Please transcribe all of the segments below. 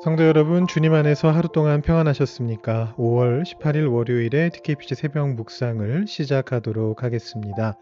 성도 여러분, 주님 안에서 하루 동안 평안하셨습니까? 5월 18일 월요일에 TKPG 새벽 묵상을 시작하도록 하겠습니다.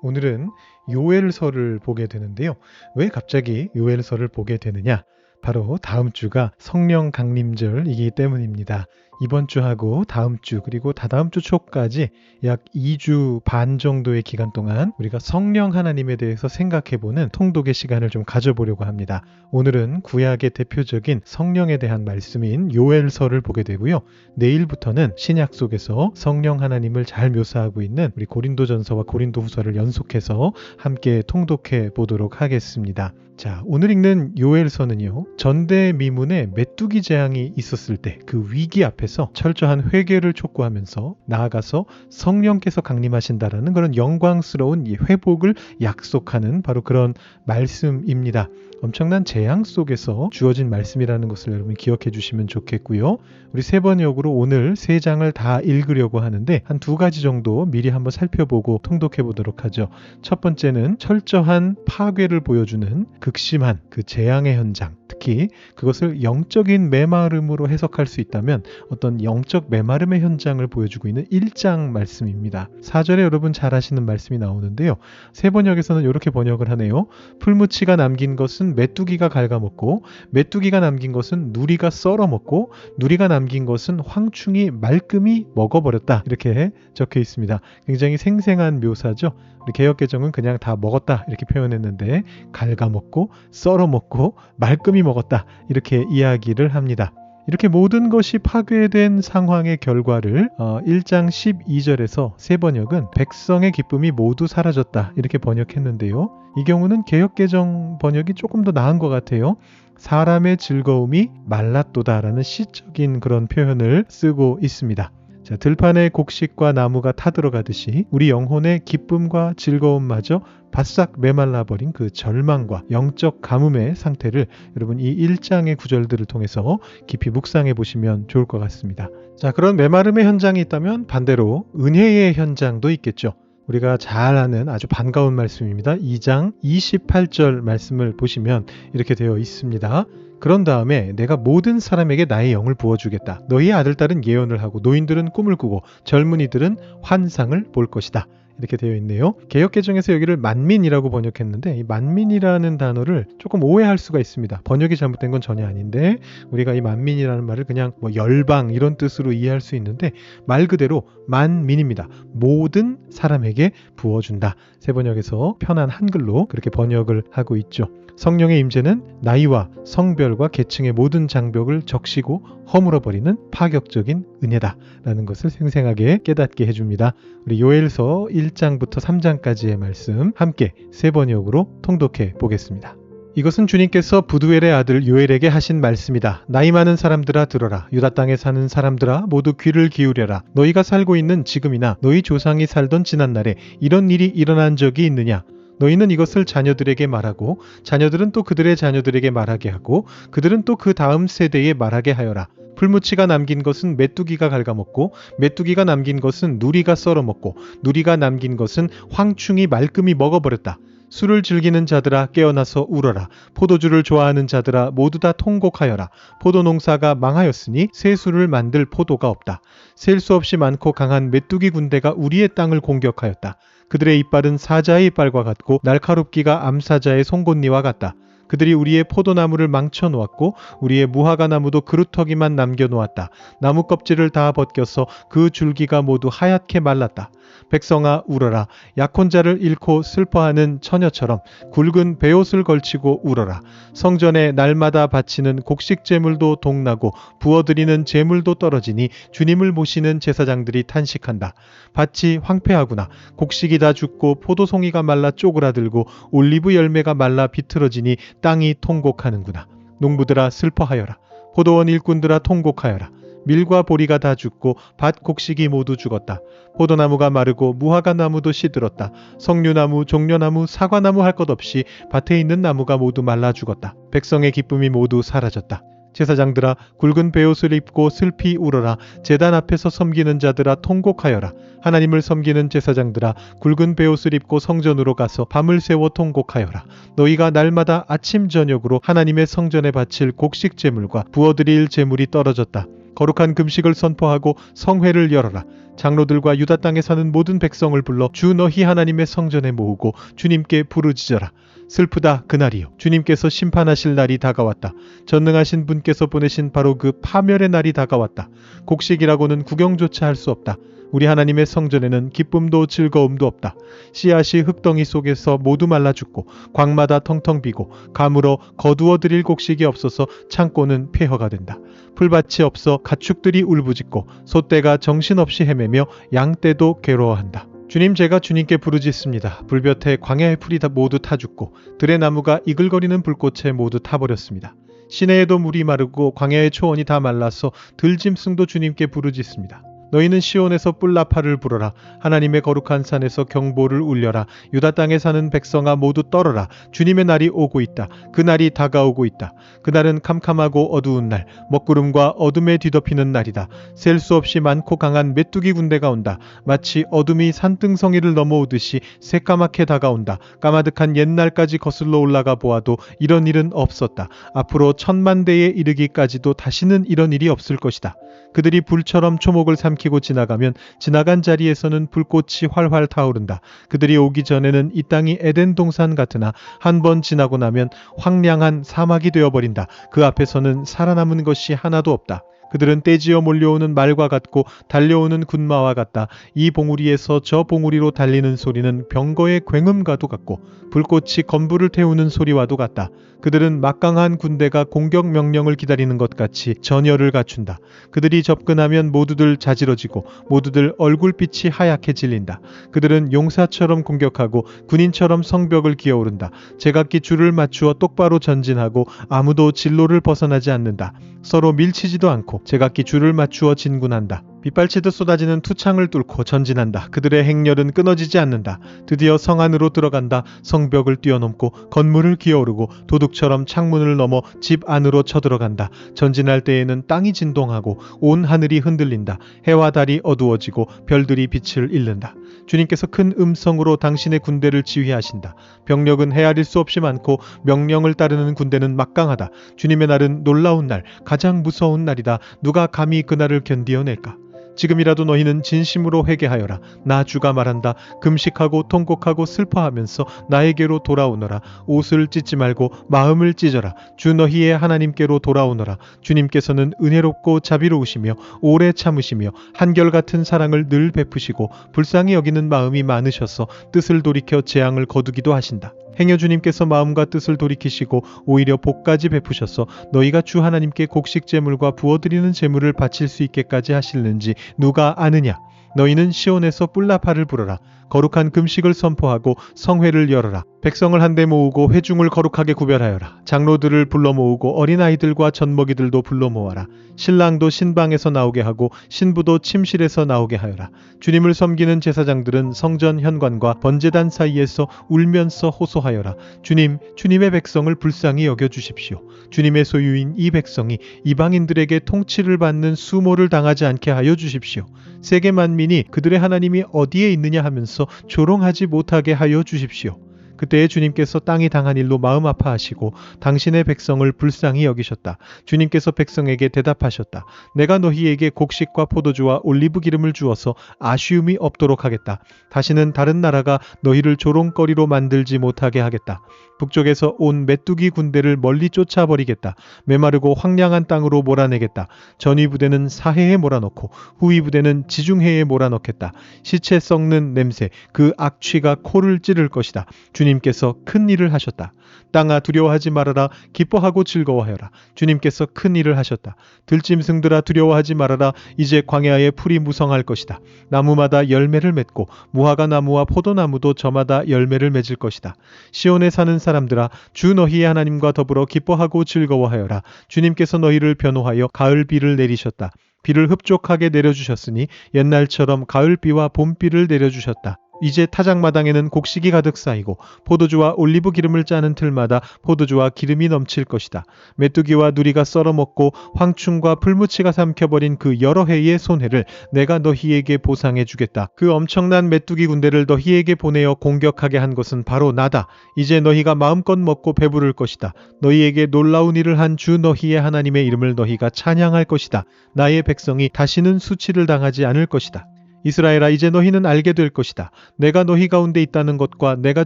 오늘은 요엘서를 보게 되는데요. 왜 갑자기 요엘서를 보게 되느냐? 바로 다음 주가 성령 강림절이기 때문입니다. 이번 주하고 다음 주 그리고 다다음 주 초까지 약 2주 반 정도의 기간 동안 우리가 성령 하나님에 대해서 생각해보는 통독의 시간을 좀 가져보려고 합니다. 오늘은 구약의 대표적인 성령에 대한 말씀인 요엘서를 보게 되고요. 내일부터는 신약 속에서 성령 하나님을 잘 묘사하고 있는 우리 고린도전서와 고린도후서를 연속해서 함께 통독해 보도록 하겠습니다. 자, 오늘 읽는 요엘서는요, 전대미문에 메뚜기 재앙이 있었을 때 그 위기 앞에서 철저한 회개를 촉구하면서 나아가서 성령께서 강림하신다라는 그런 영광스러운 이 회복을 약속하는 바로 그런 말씀입니다. 엄청난 재앙 속에서 주어진 말씀이라는 것을 여러분 기억해 주시면 좋겠고요. 우리 세 번역으로 오늘 세 장을 다 읽으려고 하는데 한 두 가지 정도 미리 한번 살펴보고 통독해 보도록 하죠. 첫 번째는 철저한 파괴를 보여주는 극심한 그 재앙의 현장, 특히 그것을 영적인 메마름으로 해석할 수 있다면 어떤 영적 메마름의 현장을 보여주고 있는 1장 말씀입니다. 4절에 여러분 잘 아시는 말씀이 나오는데요. 세 번역에서는 이렇게 번역을 하네요. 풀무치가 남긴 것은 메뚜기가 갉아먹고 메뚜기가 남긴 것은 누리가 썰어먹고 누리가 남긴 것은 황충이 말끔히 먹어버렸다. 이렇게 적혀 있습니다. 굉장히 생생한 묘사죠. 우리 개역개정은 그냥 다 먹었다 이렇게 표현했는데 갉아먹고 썰어먹고 말끔히 먹었다 이렇게 이야기를 합니다. 이렇게 모든 것이 파괴된 상황의 결과를 1장 12절에서 세 번역은 백성의 기쁨이 모두 사라졌다 이렇게 번역했는데요. 이 경우는 개역개정 번역이 조금 더 나은 것 같아요. 사람의 즐거움이 말랐도다라는 시적인 그런 표현을 쓰고 있습니다. 자, 들판의 곡식과 나무가 타들어가듯이 우리 영혼의 기쁨과 즐거움마저 바싹 메말라버린 그 절망과 영적 가뭄의 상태를 여러분 이 1장의 구절들을 통해서 깊이 묵상해 보시면 좋을 것 같습니다. 자, 그런 메마름의 현장이 있다면 반대로 은혜의 현장도 있겠죠. 우리가 잘 아는 아주 반가운 말씀입니다. 2장 28절 말씀을 보시면 이렇게 되어 있습니다. 그런 다음에 내가 모든 사람에게 나의 영을 부어주겠다. 너희 아들, 딸은 예언을 하고 노인들은 꿈을 꾸고 젊은이들은 환상을 볼 것이다. 이렇게 되어 있네요. 개역개정에서 여기를 만민이라고 번역했는데 이 만민이라는 단어를 조금 오해할 수가 있습니다. 번역이 잘못된 건 전혀 아닌데 우리가 이 만민이라는 말을 그냥 열방 이런 뜻으로 이해할 수 있는데 말 그대로 만민입니다. 모든 사람에게 부어준다. 세 번역에서 편한 한글로 그렇게 번역을 하고 있죠. 성령의 임재는 나이와 성별과 계층의 모든 장벽을 적시고 허물어버리는 파격적인 은혜다라는 것을 생생하게 깨닫게 해줍니다. 우리 요엘서 1장부터 3장까지의 말씀 함께 세 번역으로 통독해 보겠습니다. 이것은 주님께서 부두엘의 아들 요엘에게 하신 말씀이다. 나이 많은 사람들아 들어라. 유다 땅에 사는 사람들아 모두 귀를 기울여라. 너희가 살고 있는 지금이나 너희 조상이 살던 지난날에 이런 일이 일어난 적이 있느냐? 너희는 이것을 자녀들에게 말하고 자녀들은 또 그들의 자녀들에게 말하게 하고 그들은 또 그 다음 세대에 말하게 하여라. 풀무치가 남긴 것은 메뚜기가 갉아먹고 메뚜기가 남긴 것은 누리가 썰어먹고 누리가 남긴 것은 황충이 말끔히 먹어버렸다. 술을 즐기는 자들아 깨어나서 울어라. 포도주를 좋아하는 자들아 모두 다 통곡하여라. 포도 농사가 망하였으니 새 술을 만들 포도가 없다. 셀 수 없이 많고 강한 메뚜기 군대가 우리의 땅을 공격하였다. 그들의 이빨은 사자의 이빨과 같고 날카롭기가 암사자의 송곳니와 같다. 그들이 우리의 포도나무를 망쳐놓았고 우리의 무화과 나무도 그루터기만 남겨놓았다. 나무 껍질을 다 벗겨서 그 줄기가 모두 하얗게 말랐다. 백성아 울어라. 약혼 자를 잃고 슬퍼하는 처녀처럼 굵은 베옷을 걸치고 울어라. 성전에 날마다 바치는 곡식 제물도 동나고 부어드리는 제물도 떨어지니 주님을 모시는 제사장들이 탄식한다. 밭이 황폐하구나. 곡식이 다 죽고 포도송이가 말라 쪼그라들고 올리브 열매가 말라 비틀어지니 땅이 통곡하는구나. 농부들아 슬퍼하여라. 포도원 일꾼들아 통곡하여라. 밀과 보리가 다 죽고 밭 곡식이 모두 죽었다. 포도나무가 마르고 무화과 나무도 시들었다. 석류나무, 종려나무, 사과나무 할 것 없이 밭에 있는 나무가 모두 말라 죽었다. 백성의 기쁨이 모두 사라졌다. 제사장들아 굵은 베옷을 입고 슬피 울어라. 제단 앞에서 섬기는 자들아 통곡하여라. 하나님을 섬기는 제사장들아 굵은 베옷을 입고 성전으로 가서 밤을 새워 통곡하여라. 너희가 날마다 아침 저녁으로 하나님의 성전에 바칠 곡식 제물과 부어드릴 제물이 떨어졌다. 거룩한 금식을 선포하고 성회를 열어라. 장로들과 유다 땅에 사는 모든 백성을 불러 주 너희 하나님의 성전에 모으고 주님께 부르짖어라. 슬프다 그날이요. 주님께서 심판하실 날이 다가왔다. 전능하신 분께서 보내신 바로 그 파멸의 날이 다가왔다. 곡식이라고는 구경조차 할 수 없다. 우리 하나님의 성전에는 기쁨도 즐거움도 없다. 씨앗이 흙덩이 속에서 모두 말라 죽고 광마다 텅텅 비고 가물어 거두어 드릴 곡식이 없어서 창고는 폐허가 된다. 풀밭이 없어 가축들이 울부짖고 소떼가 정신없이 헤매며 양떼도 괴로워한다. 주님, 제가 주님께 부르짖습니다. 불볕에 광야의 풀이 다 모두 타 죽고 들의 나무가 이글거리는 불꽃에 모두 타버렸습니다. 시내에도 물이 마르고 광야의 초원이 다 말라서 들짐승도 주님께 부르짖습니다. 너희는 시온에서 뿔나팔을 불어라. 하나님의 거룩한 산에서 경보를 울려라. 유다 땅에 사는 백성아 모두 떨어라. 주님의 날이 오고 있다. 그 날이 다가오고 있다. 그날은 캄캄하고 어두운 날, 먹구름과 어둠에 뒤덮이는 날이다. 셀 수 없이 많고 강한 메뚜기 군대가 온다. 마치 어둠이 산등성이를 넘어오듯이 새까맣게 다가온다. 까마득한 옛날까지 거슬러 올라가 보아도 이런 일은 없었다. 앞으로 1000만대에 이르기까지도 다시는 이런 일이 없을 것이다. 그들이 불처럼 초목을 삼키고 지나가면 지나간 자리에서는 불꽃이 활활 타오른다. 그들이 오기 전에는 이 땅이 에덴 동산 같으나 한 번 지나고 나면 황량한 사막이 되어버린다. 그 앞에서는 살아남은 것이 하나도 없다. 그들은 떼지어 몰려오는 말과 같고 달려오는 군마와 같다. 이 봉우리에서 저 봉우리로 달리는 소리는 병거의 굉음과도 같고 불꽃이 건부를 태우는 소리와도 같다. 그들은 막강한 군대가 공격 명령을 기다리는 것 같이 전열을 갖춘다. 그들이 접근하면 모두들 자지러지고 모두들 얼굴빛이 하얗게 질린다. 그들은 용사처럼 공격하고 군인처럼 성벽을 기어오른다. 제각기 줄을 맞추어 똑바로 전진하고 아무도 진로를 벗어나지 않는다. 서로 밀치지도 않고 제각기 줄을 맞추어 진군한다. 빗발치듯 쏟아지는 투창을 뚫고 전진한다. 그들의 행렬은 끊어지지 않는다. 드디어 성 안으로 들어간다. 성벽을 뛰어넘고 건물을 기어오르고 도둑처럼 창문을 넘어 집 안으로 쳐들어간다. 전진할 때에는 땅이 진동하고 온 하늘이 흔들린다. 해와 달이 어두워지고 별들이 빛을 잃는다. 주님께서 큰 음성으로 당신의 군대를 지휘하신다. 병력은 헤아릴 수 없이 많고 명령을 따르는 군대는 막강하다. 주님의 날은 놀라운 날, 가장 무서운 날이다. 누가 감히 그날을 견디어낼까? 지금이라도 너희는 진심으로 회개하여라. 나 주가 말한다. 금식하고 통곡하고 슬퍼하면서 나에게로 돌아오너라. 옷을 찢지 말고 마음을 찢어라. 주 너희의 하나님께로 돌아오너라. 주님께서는 은혜롭고 자비로우시며 오래 참으시며 한결같은 사랑을 늘 베푸시고 불쌍히 여기는 마음이 많으셔서 뜻을 돌이켜 재앙을 거두기도 하신다. 행여 주님께서 마음과 뜻을 돌이키시고 오히려 복까지 베푸셔서 너희가 주 하나님께 곡식 제물과 부어드리는 제물을 바칠 수 있게까지 하실는지 누가 아느냐? 너희는 시온에서 뿔나팔을 불어라. 거룩한 금식을 선포하고 성회를 열어라. 백성을 한데 모으고 회중을 거룩하게 구별하여라. 장로들을 불러 모으고 어린아이들과 젖먹이들도 불러 모아라. 신랑도 신방에서 나오게 하고 신부도 침실에서 나오게 하여라. 주님을 섬기는 제사장들은 성전 현관과 번제단 사이에서 울면서 호소하여라. 주님, 주님의 백성을 불쌍히 여겨주십시오. 주님의 소유인 이 백성이 이방인들에게 통치를 받는 수모를 당하지 않게 하여 주십시오. 세계 만민이 그들의 하나님이 어디에 있느냐 하면서 조롱하지 못하게 하여 주십시오. 그때에 주님께서 땅이 당한 일로 마음 아파하시고 당신의 백성을 불쌍히 여기셨다. 주님께서 백성에게 대답하셨다. 내가 너희에게 곡식과 포도주와 올리브 기름을 주어서 아쉬움이 없도록 하겠다. 다시는 다른 나라가 너희를 조롱거리로 만들지 못하게 하겠다. 북쪽에서 온 메뚜기 군대를 멀리 쫓아버리겠다. 메마르고 황량한 땅으로 몰아내겠다. 전위 부대는 사해에 몰아넣고 후위 부대는 지중해에 몰아넣겠다. 시체 썩는 냄새, 그 악취가 코를 찌를 것이다. 주님께서 큰 일을 하셨다. 땅아 두려워하지 말아라. 기뻐하고 즐거워하여라. 주님께서 큰 일을 하셨다. 들짐승들아 두려워하지 말아라. 이제 광야에 풀이 무성할 것이다. 나무마다 열매를 맺고 무화과 나무와 포도나무도 저마다 열매를 맺을 것이다. 시온에 사는 사람들아 주 너희의 하나님과 더불어 기뻐하고 즐거워하여라. 주님께서 너희를 변호하여 가을비를 내리셨다. 비를 흡족하게 내려주셨으니 옛날처럼 가을비와 봄비를 내려주셨다. 이제 타작마당에는 곡식이 가득 쌓이고 포도주와 올리브 기름을 짜는 틀마다 포도주와 기름이 넘칠 것이다. 메뚜기와 누리가 썰어먹고 황충과 풀무치가 삼켜버린 그 여러 해의 손해를 내가 너희에게 보상해 주겠다. 그 엄청난 메뚜기 군대를 너희에게 보내어 공격하게 한 것은 바로 나다. 이제 너희가 마음껏 먹고 배부를 것이다. 너희에게 놀라운 일을 한 주 너희의 하나님의 이름을 너희가 찬양할 것이다. 나의 백성이 다시는 수치를 당하지 않을 것이다. 이스라엘아, 이제 너희는 알게 될 것이다. 내가 너희 가운데 있다는 것과 내가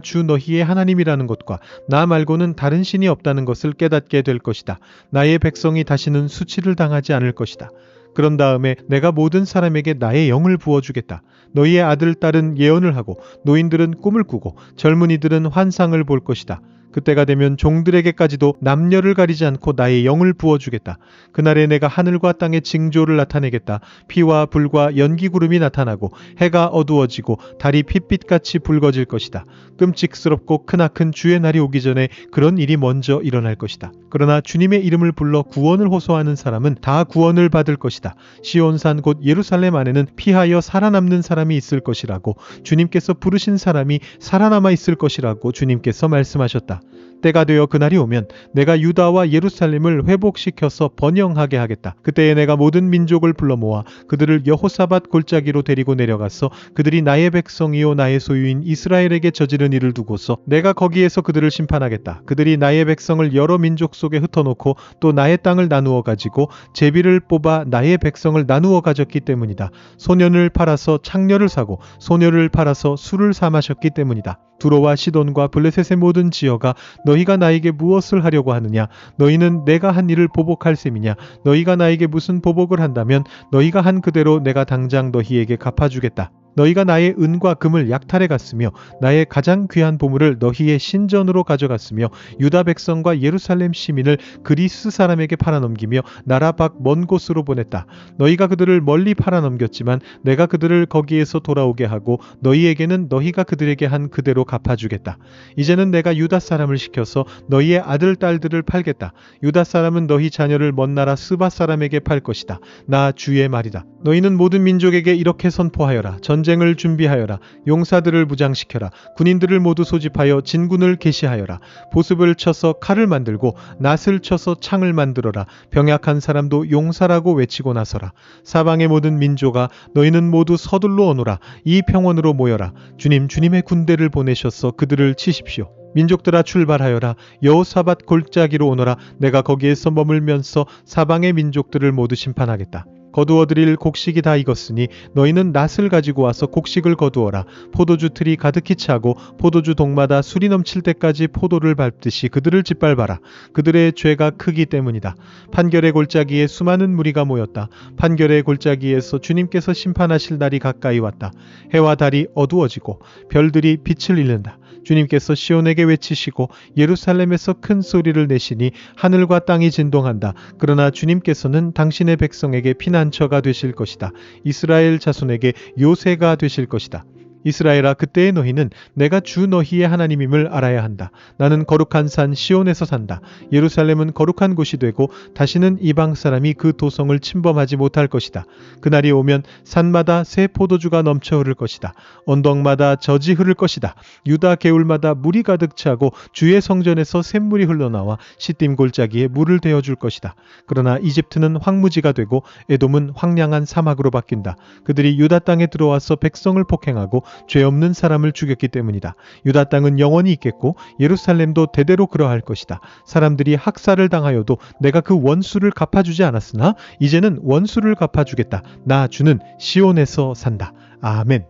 주 너희의 하나님이라는 것과 나 말고는 다른 신이 없다는 것을 깨닫게 될 것이다. 나의 백성이 다시는 수치를 당하지 않을 것이다. 그런 다음에 내가 모든 사람에게 나의 영을 부어주겠다. 너희의 아들, 딸은 예언을 하고 노인들은 꿈을 꾸고 젊은이들은 환상을 볼 것이다. 그때가 되면 종들에게까지도 남녀를 가리지 않고 나의 영을 부어주겠다. 그날에 내가 하늘과 땅의 징조를 나타내겠다. 피와 불과 연기구름이 나타나고 해가 어두워지고 달이 핏빛같이 붉어질 것이다. 끔찍스럽고 크나큰 주의 날이 오기 전에 그런 일이 먼저 일어날 것이다. 그러나 주님의 이름을 불러 구원을 호소하는 사람은 다 구원을 받을 것이다. 시온산 곧 예루살렘 안에는 피하여 살아남는 사람이 있을 것이라고 주님께서 부르신 사람이 살아남아 있을 것이라고 주님께서 말씀하셨다. 때가 되어 그날이 오면 내가 유다와 예루살렘을 회복시켜서 번영하게 하겠다. 그때에 내가 모든 민족을 불러 모아 그들을 여호사밧 골짜기로 데리고 내려가서 그들이 나의 백성이요 나의 소유인 이스라엘에게 저지른 일을 두고서 내가 거기에서 그들을 심판하겠다. 그들이 나의 백성을 여러 민족 속에 흩어놓고 또 나의 땅을 나누어 가지고 제비를 뽑아 나의 백성을 나누어 가졌기 때문이다. 소년을 팔아서 창녀를 사고 소녀를 팔아서 술을 사 마셨기 때문이다. 두로와 시돈과 블레셋의 모든 지어가 너희가 나에게 무엇을 하려고 하느냐? 너희는 내가 한 일을 보복할 셈이냐? 너희가 나에게 무슨 보복을 한다면 너희가 한 그대로 내가 당장 너희에게 갚아주겠다. 너희가 나의 은과 금을 약탈해 갔으며 나의 가장 귀한 보물을 너희의 신전으로 가져갔으며 유다 백성과 예루살렘 시민을 그리스 사람에게 팔아넘기며 나라 밖 먼 곳으로 보냈다. 너희가 그들을 멀리 팔아넘겼지만 내가 그들을 거기에서 돌아오게 하고 너희에게는 너희가 그들에게 한 그대로 갚아주겠다. 이제는 내가 유다 사람을 시켜서 너희의 아들 딸들을 팔겠다. 유다 사람은 너희 자녀를 먼 나라 스바 사람에게 팔 것이다. 나 주의 말이다. 너희는 모든 민족에게 이렇게 선포하여라. 전쟁을 준비하여라. 용사들을 무장시켜라. 군인들을 모두 소집하여 진군을 개시하여라. 보습을 쳐서 칼을 만들고 낫을 쳐서 창을 만들어라. 병약한 사람도 용사라고 외치고 나서라. 사방의 모든 민족아, 너희는 모두 서둘러 오너라. 이 평원으로 모여라. 주님의 군대를 보내셔서 그들을 치십시오. 민족들아, 출발하여라. 여호사밧 골짜기로 오너라. 내가 거기에서 머물면서 사방의 민족들을 모두 심판하겠다. 거두어들일 곡식이 다 익었으니 너희는 낫을 가지고 와서 곡식을 거두어라. 포도주 틀이 가득히 차고 포도주 동마다 술이 넘칠 때까지 포도를 밟듯이 그들을 짓밟아라. 그들의 죄가 크기 때문이다. 판결의 골짜기에 수많은 무리가 모였다. 판결의 골짜기에서 주님께서 심판하실 날이 가까이 왔다. 해와 달이 어두워지고 별들이 빛을 잃는다. 주님께서 시온에게 외치시고 예루살렘에서 큰 소리를 내시니 하늘과 땅이 진동한다. 그러나 주님께서는 당신의 백성에게 피난처가 되실 것이다. 이스라엘 자손에게 요새가 되실 것이다. 이스라엘아, 그때의 너희는 내가 주 너희의 하나님임을 알아야 한다. 나는 거룩한 산 시온에서 산다. 예루살렘은 거룩한 곳이 되고 다시는 이방 사람이 그 도성을 침범하지 못할 것이다. 그날이 오면 산마다 새 포도주가 넘쳐 흐를 것이다. 언덕마다 젖이 흐를 것이다. 유다 개울마다 물이 가득 차고 주의 성전에서 샘물이 흘러나와 시딤 골짜기에 물을 대어줄 것이다. 그러나 이집트는 황무지가 되고 에돔은 황량한 사막으로 바뀐다. 그들이 유다 땅에 들어와서 백성을 폭행하고 죄 없는 사람을 죽였기 때문이다. 유다 땅은 영원히 있겠고 예루살렘도 대대로 그러할 것이다. 사람들이 학살을 당하여도 내가 그 원수를 갚아주지 않았으나 이제는 원수를 갚아주겠다. 나 주는 시온에서 산다. 아멘.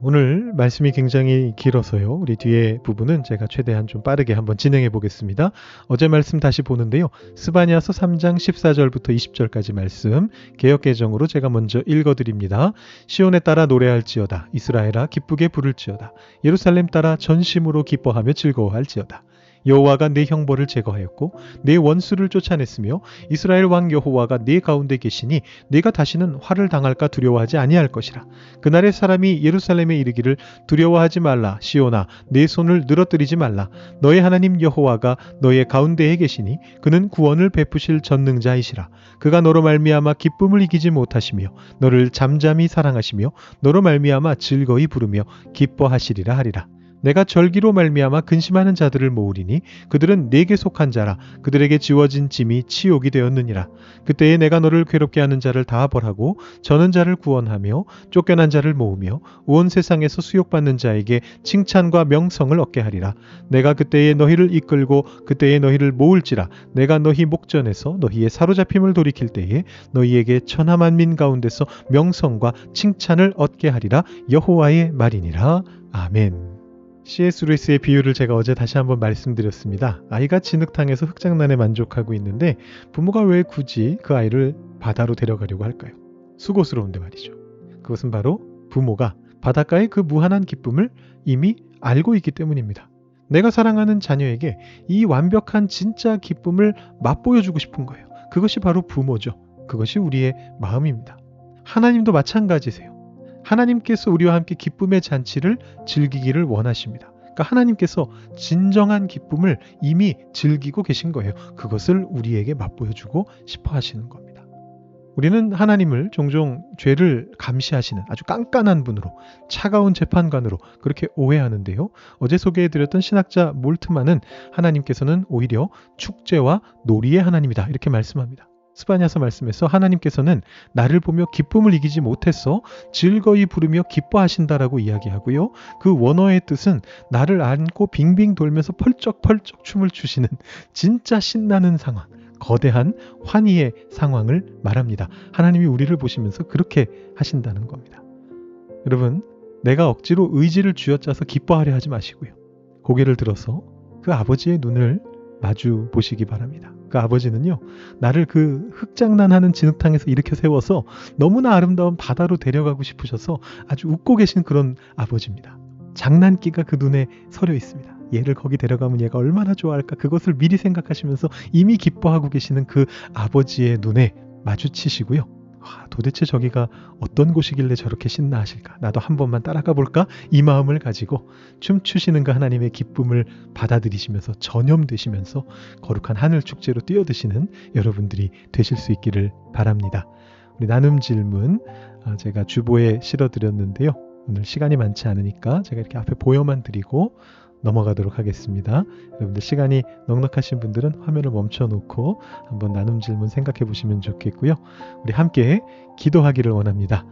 오늘 말씀이 굉장히 길어서요. 우리 뒤에 부분은 제가 최대한 좀 빠르게 한번 진행해 보겠습니다. 어제 말씀 다시 보는데요. 스바냐서 3장 14절부터 20절까지 말씀 개역개정으로 제가 먼저 읽어드립니다. 시온에 따라 노래할지어다. 이스라엘아 기쁘게 부를지어다. 예루살렘 따라 전심으로 기뻐하며 즐거워할지어다. 여호와가 내 형벌을 제거하였고 내 원수를 쫓아냈으며 이스라엘 왕 여호와가 내 가운데 계시니 네가 다시는 화를 당할까 두려워하지 아니할 것이라. 그날의 사람이 예루살렘에 이르기를 두려워하지 말라. 시온아 내 손을 늘어뜨리지 말라. 너의 하나님 여호와가 너의 가운데에 계시니 그는 구원을 베푸실 전능자이시라. 그가 너로 말미암아 기쁨을 이기지 못하시며 너를 잠잠히 사랑하시며 너로 말미암아 즐거이 부르며 기뻐하시리라 하리라. 내가 절기로 말미암아 근심하는 자들을 모으리니 그들은 내게 속한 자라. 그들에게 지워진 짐이 치욕이 되었느니라. 그때에 내가 너를 괴롭게 하는 자를 다 벌하고 저는 자를 구원하며 쫓겨난 자를 모으며 온 세상에서 수욕받는 자에게 칭찬과 명성을 얻게 하리라. 내가 그때에 너희를 이끌고 그때에 너희를 모을지라. 내가 너희 목전에서 너희의 사로잡힘을 돌이킬 때에 너희에게 천하 만민 가운데서 명성과 칭찬을 얻게 하리라. 여호와의 말이니라. 아멘. C.S. 루이스의 비유를 제가 어제 다시 한번 말씀드렸습니다. 아이가 진흙탕에서 흙장난에 만족하고 있는데 부모가 왜 굳이 그 아이를 바다로 데려가려고 할까요? 수고스러운데 말이죠. 그것은 바로 부모가 바닷가의 그 무한한 기쁨을 이미 알고 있기 때문입니다. 내가 사랑하는 자녀에게 이 완벽한 진짜 기쁨을 맛보여주고 싶은 거예요. 그것이 바로 부모죠. 그것이 우리의 마음입니다. 하나님도 마찬가지세요. 하나님께서 우리와 함께 기쁨의 잔치를 즐기기를 원하십니다. 그러니까 하나님께서 진정한 기쁨을 이미 즐기고 계신 거예요. 그것을 우리에게 맛보여주고 싶어 하시는 겁니다. 우리는 하나님을 종종 죄를 감시하시는 아주 깐깐한 분으로, 차가운 재판관으로 그렇게 오해하는데요. 어제 소개해드렸던 신학자 몰트만은 하나님께서는 오히려 축제와 놀이의 하나님이다 이렇게 말씀합니다. 스바냐서 말씀에서 하나님께서는 나를 보며 기쁨을 이기지 못해서 즐거이 부르며 기뻐하신다라고 이야기하고요. 그 원어의 뜻은 나를 안고 빙빙 돌면서 펄쩍펄쩍 춤을 추시는 진짜 신나는 상황, 거대한 환희의 상황을 말합니다. 하나님이 우리를 보시면서 그렇게 하신다는 겁니다. 여러분, 내가 억지로 의지를 쥐어짜서 기뻐하려 하지 마시고요. 고개를 들어서 그 아버지의 눈을 마주 보시기 바랍니다. 그 아버지는요, 나를 그 흙장난하는 진흙탕에서 일으켜 세워서 너무나 아름다운 바다로 데려가고 싶으셔서 아주 웃고 계신 그런 아버지입니다. 장난기가 그 눈에 서려 있습니다. 얘를 거기 데려가면 얘가 얼마나 좋아할까, 그것을 미리 생각하시면서 이미 기뻐하고 계시는 그 아버지의 눈에 마주치시고요. 도대체 저기가 어떤 곳이길래 저렇게 신나 하실까? 나도 한 번만 따라가 볼까? 이 마음을 가지고 춤추시는 그 하나님의 기쁨을 받아들이시면서 전염되시면서 거룩한 하늘 축제로 뛰어드시는 여러분들이 되실 수 있기를 바랍니다. 우리 나눔 질문 제가 주보에 실어드렸는데요. 오늘 시간이 많지 않으니까 제가 이렇게 앞에 보여만 드리고 넘어가도록 하겠습니다. 여러분들 시간이 넉넉하신 분들은 화면을 멈춰놓고 한번 나눔 질문 생각해 보시면 좋겠고요. 우리 함께 기도하기를 원합니다.